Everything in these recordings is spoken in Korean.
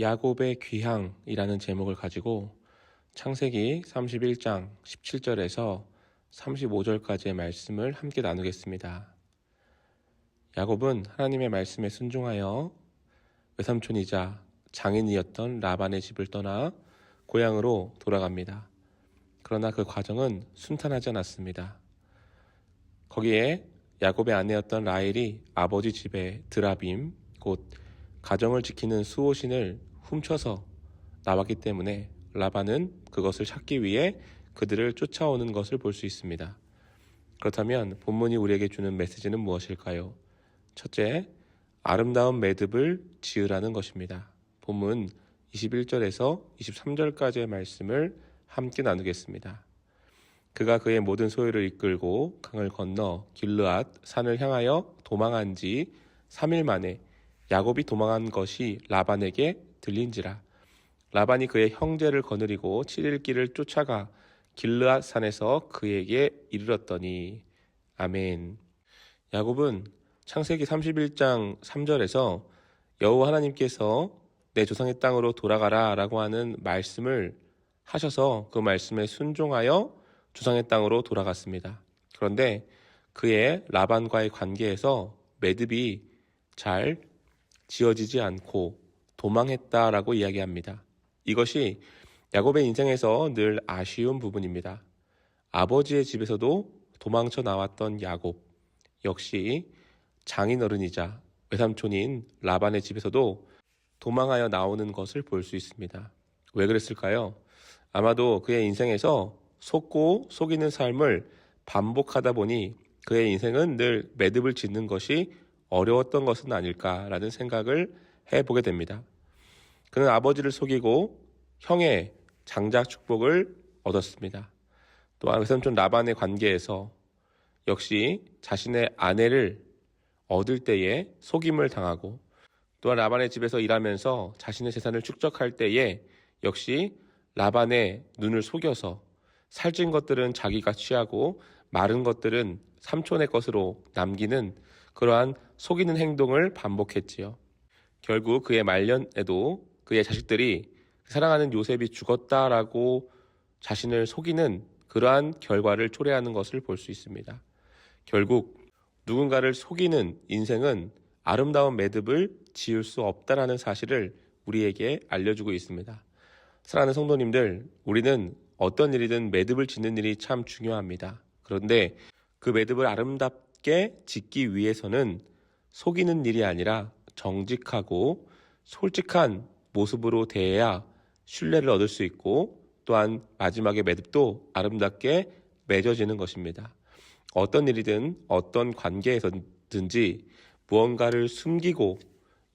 야곱의 귀향이라는 제목을 가지고 창세기 31장 17절에서 35절까지의 말씀을 함께 나누겠습니다. 야곱은 하나님의 말씀에 순종하여 외삼촌이자 장인이었던 라반의 집을 떠나 고향으로 돌아갑니다. 그러나 그 과정은 순탄하지 않았습니다. 거기에 야곱의 아내였던 라헬이 아버지 집에 드라빔, 곧 가정을 지키는 수호신을 훔쳐서 나왔기 때문에 라반은 그것을 찾기 위해 그들을 쫓아오는 것을 볼 수 있습니다. 그렇다면 본문이 우리에게 주는 메시지는 무엇일까요? 첫째, 아름다운 매듭을 지으라는 것입니다. 본문 21절에서 23절까지의 말씀을 함께 나누겠습니다. 그가 그의 모든 소유를 이끌고 강을 건너 길르앗 산을 향하여 도망한 지 3일 만에 야곱이 도망한 것이 라반에게 들린지라. 라반이 그의 형제를 거느리고 7일 길을 쫓아가 길르앗 산에서 그에게 이르렀더니. 아멘. 야곱은 창세기 31장 3절에서 여호와 하나님께서 내 조상의 땅으로 돌아가라 라고 하는 말씀을 하셔서 그 말씀에 순종하여 조상의 땅으로 돌아갔습니다. 그런데 그의 라반과의 관계에서 매듭이 잘 지어지지 않고 도망했다라고 이야기합니다. 이것이 야곱의 인생에서 늘 아쉬운 부분입니다. 아버지의 집에서도 도망쳐 나왔던 야곱, 역시 장인어른이자 외삼촌인 라반의 집에서도 도망하여 나오는 것을 볼 수 있습니다. 왜 그랬을까요? 아마도 그의 인생에서 속고 속이는 삶을 반복하다 보니 그의 인생은 늘 매듭을 짓는 것이 어려웠던 것은 아닐까라는 생각을 해보게 됩니다. 그는 아버지를 속이고 형의 장작 축복을 얻었습니다. 또한 외삼촌 라반의 관계에서 역시 자신의 아내를 얻을 때에 속임을 당하고, 또한 라반의 집에서 일하면서 자신의 재산을 축적할 때에 역시 라반의 눈을 속여서 살찐 것들은 자기가 취하고 마른 것들은 삼촌의 것으로 남기는 그러한 속이는 행동을 반복했지요. 결국 그의 말년에도 그의 자식들이 사랑하는 요셉이 죽었다라고 자신을 속이는 그러한 결과를 초래하는 것을 볼 수 있습니다. 결국 누군가를 속이는 인생은 아름다운 매듭을 지을 수 없다라는 사실을 우리에게 알려주고 있습니다. 사랑하는 성도님들, 우리는 어떤 일이든 매듭을 짓는 일이 참 중요합니다. 그런데 그 매듭을 아름답게 짓기 위해서는 속이는 일이 아니라 정직하고 솔직한 모습으로 대해야 신뢰를 얻을 수 있고, 또한 마지막에 매듭도 아름답게 맺어지는 것입니다. 어떤 일이든 어떤 관계에서든지 무언가를 숨기고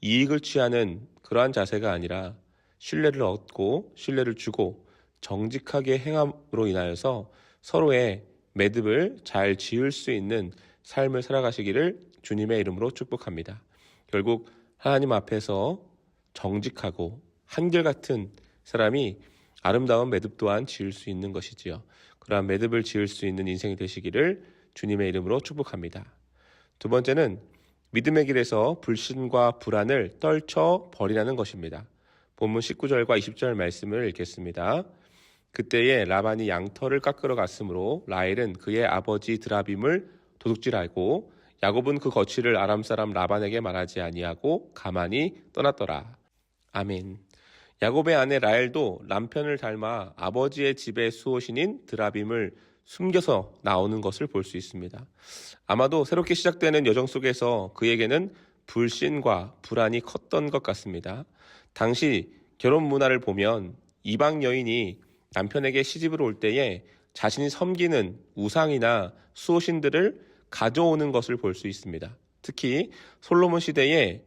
이익을 취하는 그러한 자세가 아니라 신뢰를 얻고 신뢰를 주고 정직하게 행함으로 인하여서 서로의 매듭을 잘 지을 수 있는 삶을 살아가시기를 주님의 이름으로 축복합니다. 결국 하나님 앞에서 정직하고 한결같은 사람이 아름다운 매듭 또한 지을 수 있는 것이지요. 그러한 매듭을 지을 수 있는 인생이 되시기를 주님의 이름으로 축복합니다. 두 번째는 믿음의 길에서 불신과 불안을 떨쳐 버리라는 것입니다. 본문 19절과 20절 말씀을 읽겠습니다. 그때에 라반이 양털을 깎으러 갔으므로 라헬은 그의 아버지 드라빔을 도둑질하고 야곱은 그 거취를 아람 사람 라반에게 말하지 아니하고 가만히 떠났더라. 아멘. 야곱의 아내 라헬도 남편을 닮아 아버지의 집의 수호신인 드라빔을 숨겨서 나오는 것을 볼 수 있습니다. 아마도 새롭게 시작되는 여정 속에서 그에게는 불신과 불안이 컸던 것 같습니다. 당시 결혼 문화를 보면 이방 여인이 남편에게 시집을 올 때에 자신이 섬기는 우상이나 수호신들을 가져오는 것을 볼 수 있습니다. 특히 솔로몬 시대에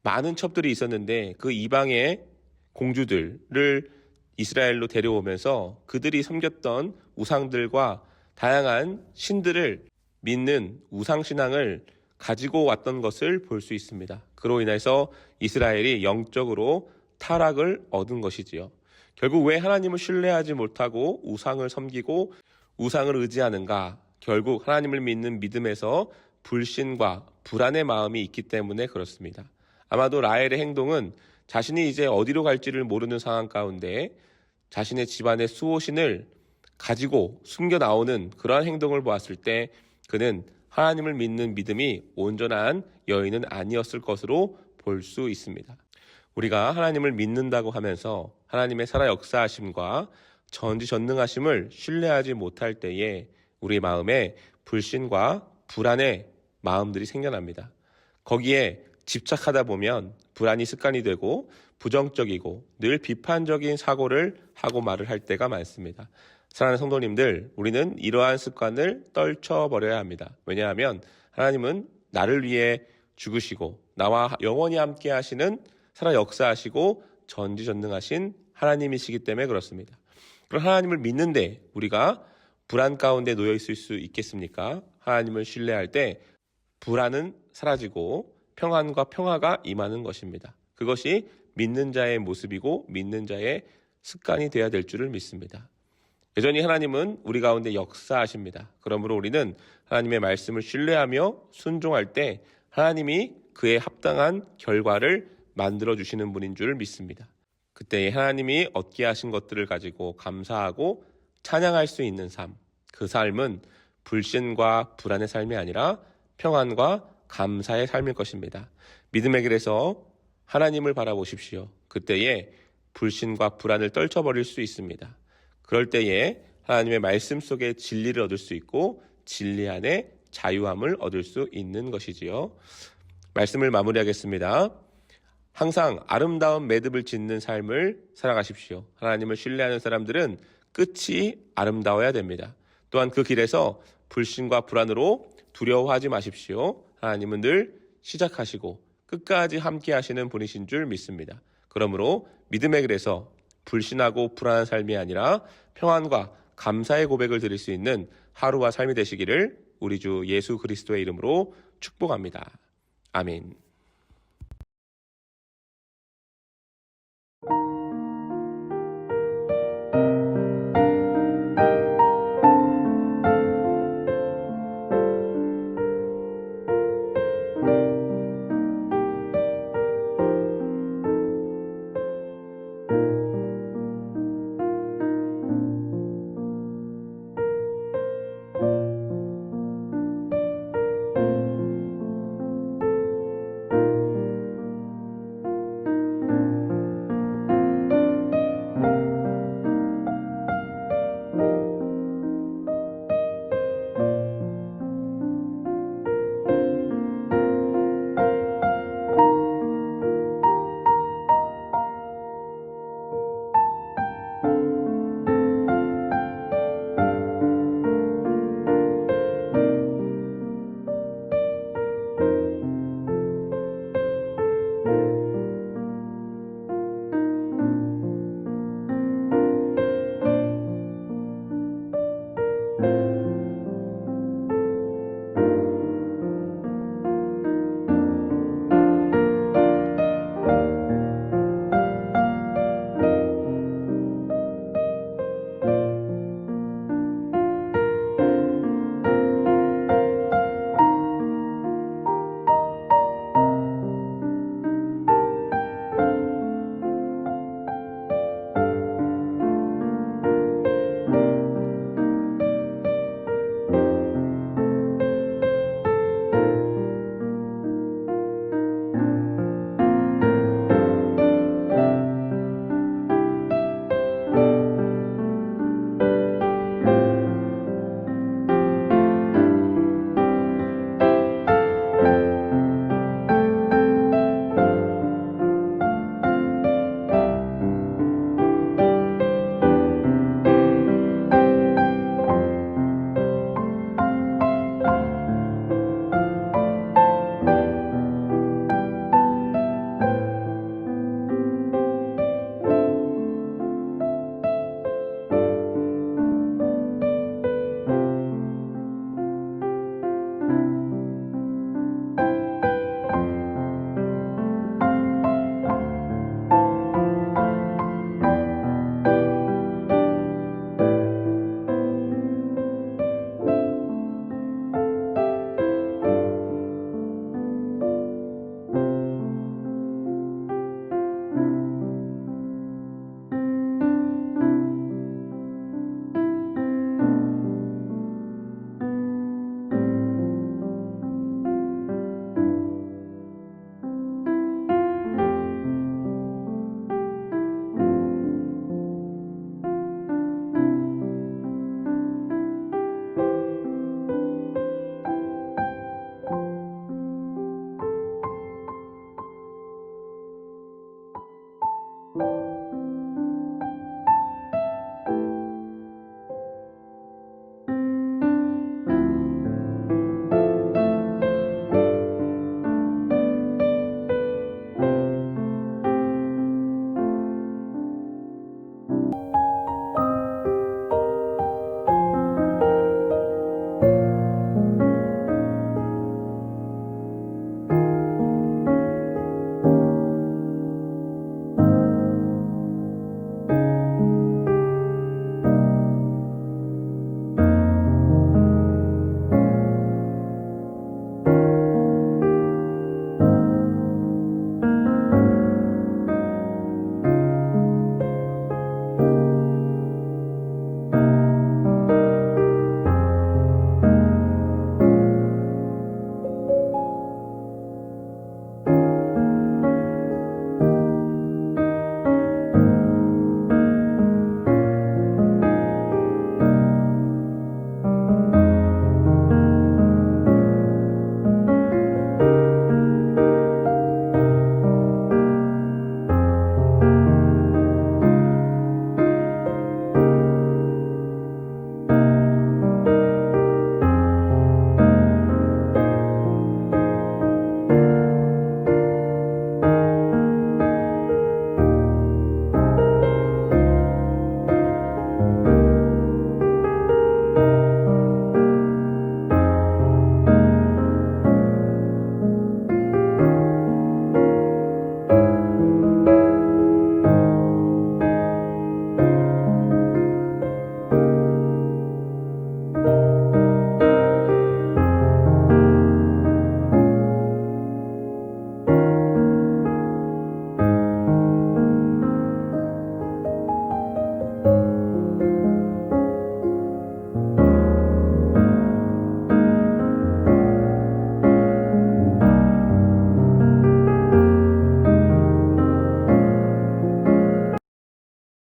많은 첩들이 있었는데 그 이방의 공주들을 이스라엘로 데려오면서 그들이 섬겼던 우상들과 다양한 신들을 믿는 우상신앙을 가지고 왔던 것을 볼 수 있습니다. 그로 인해서 이스라엘이 영적으로 타락을 얻은 것이지요. 결국 왜 하나님을 신뢰하지 못하고 우상을 섬기고 우상을 의지하는가? 결국 하나님을 믿는 믿음에서 불신과 불안의 마음이 있기 때문에 그렇습니다. 아마도 라헬의 행동은 자신이 이제 어디로 갈지를 모르는 상황 가운데 자신의 집안의 수호신을 가지고 숨겨 나오는 그러한 행동을 보았을 때 그는 하나님을 믿는 믿음이 온전한 여인은 아니었을 것으로 볼 수 있습니다. 우리가 하나님을 믿는다고 하면서 하나님의 살아 역사하심과 전지전능하심을 신뢰하지 못할 때에 우리 마음에 불신과 불안의 마음들이 생겨납니다. 거기에 집착하다 보면 불안이 습관이 되고 부정적이고 늘 비판적인 사고를 하고 말을 할 때가 많습니다. 사랑하는 성도님들, 우리는 이러한 습관을 떨쳐버려야 합니다. 왜냐하면 하나님은 나를 위해 죽으시고 나와 영원히 함께 하시는 살아 역사하시고 전지전능하신 하나님이시기 때문에 그렇습니다. 그럼 하나님을 믿는데 우리가 불안 가운데 놓여 있을 수 있겠습니까? 하나님을 신뢰할 때 불안은 사라지고 평안과 평화가 임하는 것입니다. 그것이 믿는 자의 모습이고 믿는 자의 습관이 되어야 될 줄을 믿습니다. 여전히 하나님은 우리 가운데 역사하십니다. 그러므로 우리는 하나님의 말씀을 신뢰하며 순종할 때 하나님이 그에 합당한 결과를 만들어주시는 분인 줄 믿습니다. 그때 하나님이 얻게 하신 것들을 가지고 감사하고 찬양할 수 있는 삶, 그 삶은 불신과 불안의 삶이 아니라 평안과 감사의 삶일 것입니다. 믿음의 길에서 하나님을 바라보십시오. 그때에 불신과 불안을 떨쳐버릴 수 있습니다. 그럴 때에 하나님의 말씀 속에 진리를 얻을 수 있고 진리 안에 자유함을 얻을 수 있는 것이지요. 말씀을 마무리하겠습니다. 항상 아름다운 매듭을 짓는 삶을 살아가십시오. 하나님을 신뢰하는 사람들은 끝이 아름다워야 됩니다. 또한 그 길에서 불신과 불안으로 두려워하지 마십시오. 하나님은 늘 시작하시고 끝까지 함께 하시는 분이신 줄 믿습니다. 그러므로 믿음의 길에서 불신하고 불안한 삶이 아니라 평안과 감사의 고백을 드릴 수 있는 하루와 삶이 되시기를 우리 주 예수 그리스도의 이름으로 축복합니다. 아멘.